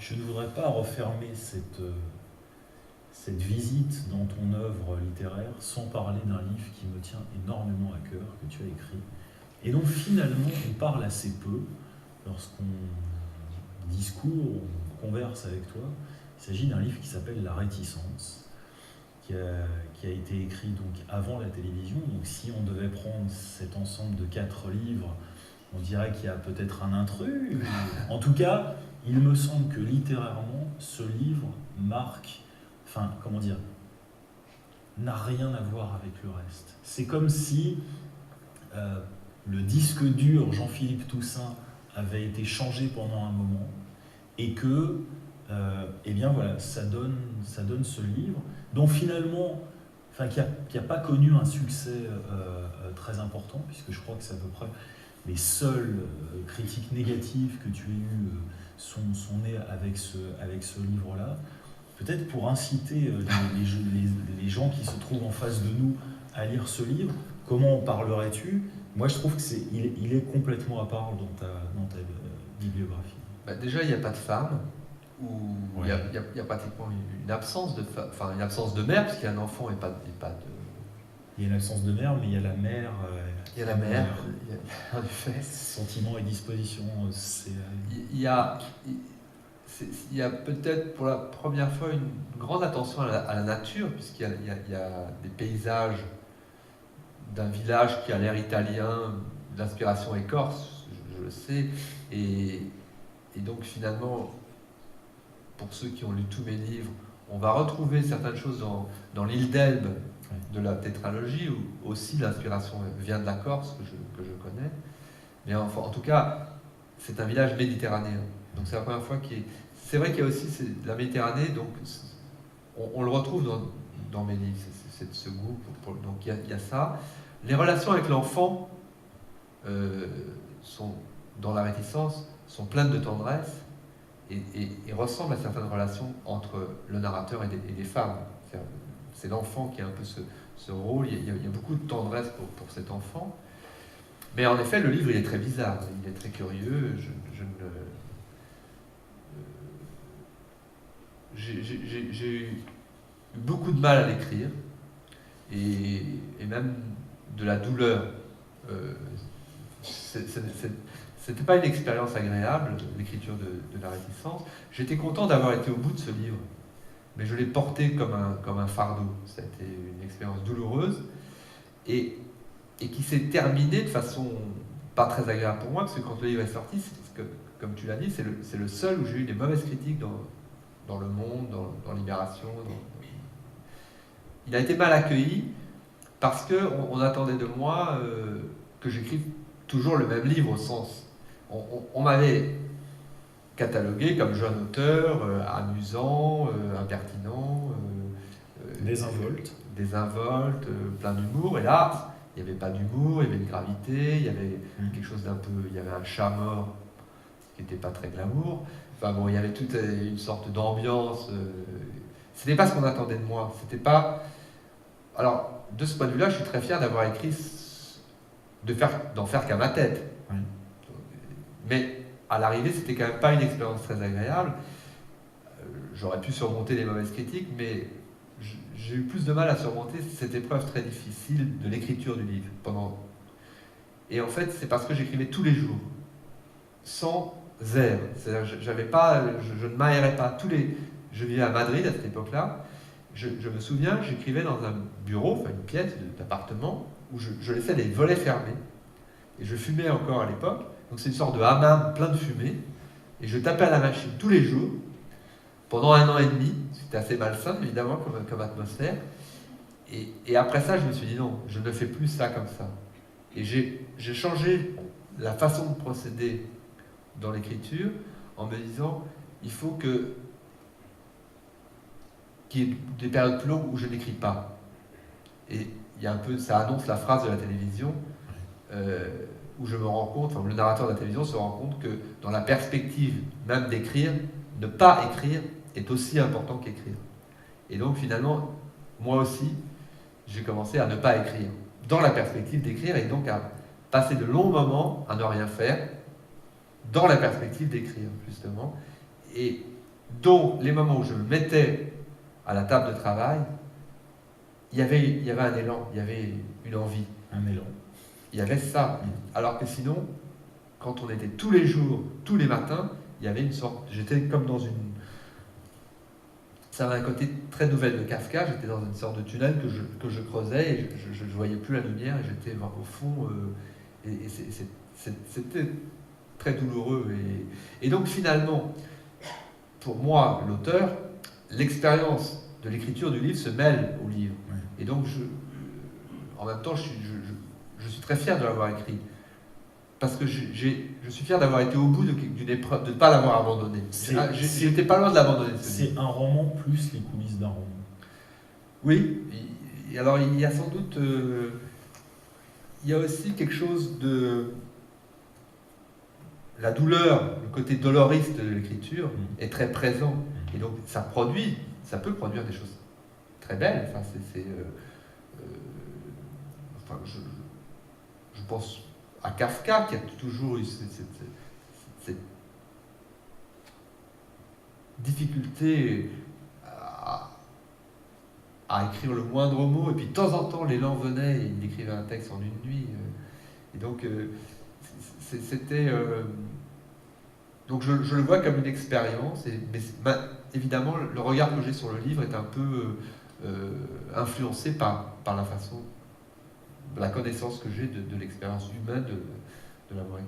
je ne voudrais pas refermer cette visite dans ton œuvre littéraire sans parler d'un livre qui me tient énormément à cœur, que tu as écrit, et dont finalement on parle assez peu lorsqu'on discours, on converse avec toi. Il s'agit d'un livre qui s'appelle La Réticence, qui a été écrit donc avant la télévision. Donc si on devait prendre cet ensemble de 4 livres, on dirait qu'il y a peut-être un intrus. En tout cas, il me semble que littérairement, ce livre marque, enfin, comment dire, n'a rien à voir avec le reste. C'est comme si le disque dur Jean-Philippe Toussaint avait été changé pendant un moment et que, eh bien voilà, ça donne ce livre dont finalement, enfin, qui a pas connu un succès très important, puisque je crois que c'est à peu près les seules critiques négatives que tu as eues sont nées avec ce livre-là. Peut-être pour inciter les gens qui se trouvent en face de nous à lire ce livre, comment en parlerais-tu? Moi, je trouve qu'il est complètement à part dans ta bibliographie. Bah, déjà, il n'y a pas de femme, ou il Ouais. y a pratiquement une absence de enfin une absence de mère, parce qu'il y a un enfant et pas de. Il y a une absence de mère, mais il y a la mère. Il y a la mère, en effet. Sentiment et disposition, c'est. Il y a, il y a peut-être pour la première fois une grande attention à la nature, puisqu'il y a des paysages d'un village qui a l'air italien, d'inspiration écorce, je le sais, et donc finalement, pour ceux qui ont lu tous mes livres, on va retrouver certaines choses dans l'île d'Elbe de la tétralogie, où aussi l'inspiration vient de la Corse, que je connais. Mais enfin, en tout cas, c'est un village méditerranéen. Donc c'est la première fois qu'il y a... C'est vrai qu'il y a aussi la Méditerranée, donc on le retrouve dans mes livres, c'est ce goût. Donc il y a ça. Les relations avec l'enfant sont, dans La Réticence, sont pleines de tendresse et ressemblent à certaines relations entre le narrateur et des femmes. C'est l'enfant qui a un peu ce rôle, il y a beaucoup de tendresse pour cet enfant. Mais en effet, le livre, il est très bizarre, il est très curieux. J'ai eu beaucoup de mal à l'écrire, et même de la douleur. C'était pas une expérience agréable, l'écriture de La Réticence. J'étais content d'avoir été au bout de ce livre, mais je l'ai porté comme un fardeau. Ça a été une expérience douloureuse, et qui s'est terminée de façon pas très agréable pour moi, parce que quand le livre est sorti, comme tu l'as dit, c'est le seul où j'ai eu des mauvaises critiques dans Le Monde, dans Libération. Il a été mal accueilli parce qu'on attendait de moi que j'écrive toujours le même livre, au sens... On m'avait catalogué comme jeune auteur, amusant, impertinent, désinvolte, plein d'humour, et là, il n'y avait pas d'humour, il y avait une gravité, il y avait quelque chose d'un peu... Il y avait un chat mort qui n'était pas très glamour. Enfin bon, il y avait toute une sorte d'ambiance. C'était pas ce qu'on attendait de moi. C'était pas... Alors, de ce point de vue-là, je suis très fier d'avoir écrit, d'en faire qu'à ma tête. Oui. Mais à l'arrivée, c'était quand même pas une expérience très agréable. J'aurais pu surmonter les mauvaises critiques, mais j'ai eu plus de mal à surmonter cette épreuve très difficile de l'écriture du livre. Et en fait, c'est parce que j'écrivais tous les jours, sans air. C'est-à-dire, je ne m'aérais pas. Je vivais à Madrid à cette époque-là. Je me souviens, j'écrivais dans un bureau, enfin une pièce d'appartement, où je laissais les volets fermés. Et je fumais encore à l'époque. Donc c'est une sorte de hammam plein de fumée. Et je tapais à la machine tous les jours, pendant 1 an et demi. C'était assez malsain, évidemment, comme atmosphère. Et après ça, je me suis dit non, je ne fais plus ça comme ça. Et j'ai changé la façon de procéder dans l'écriture en me disant, il faut qu'il y ait des périodes plus longues où je n'écris pas. Et il y a un peu, ça annonce la phrase de la télévision, où je me rends compte, enfin, le narrateur de la télévision se rend compte que dans la perspective même d'écrire, ne pas écrire est aussi important qu'écrire. Et donc finalement, moi aussi, j'ai commencé à ne pas écrire, dans la perspective d'écrire, et donc à passer de longs moments à ne rien faire, dans la perspective d'écrire, justement. Et dont les moments où je me mettais à la table de travail, il y avait un élan, il y avait une envie. Un élan. Il y avait ça. Alors que sinon, quand on était tous les jours, tous les matins, il y avait une sorte... J'étais comme dans une... Ça avait un côté très nouvelle de Kafka, j'étais dans une sorte de tunnel que je creusais et je ne voyais plus la lumière et j'étais au fond... et c'était très douloureux. Et donc finalement, pour moi, l'auteur, l'expérience de l'écriture du livre se mêle au livre. Ouais. Et donc, en même temps, je suis très fier de l'avoir écrit. Parce que je suis fier d'avoir été au bout d'une épreuve, de ne pas l'avoir abandonné. J'étais pas loin de l'abandonner. C'est un roman plus les coulisses d'un roman. Oui. Et alors, il y a sans doute... il y a aussi quelque chose de... La douleur, le côté doloriste de l'écriture est très présent. Et donc, ça peut produire des choses très belles. Enfin, enfin, je pense à Kafka qui a toujours eu cette difficulté à écrire le moindre mot, et puis de temps en temps l'élan venait et il écrivait un texte en une nuit. Et donc c'était... donc je le vois comme une expérience, mais évidemment le regard que j'ai sur le livre est un peu influencé par la façon, la connaissance que j'ai de l'expérience humaine de l'avoir écrit.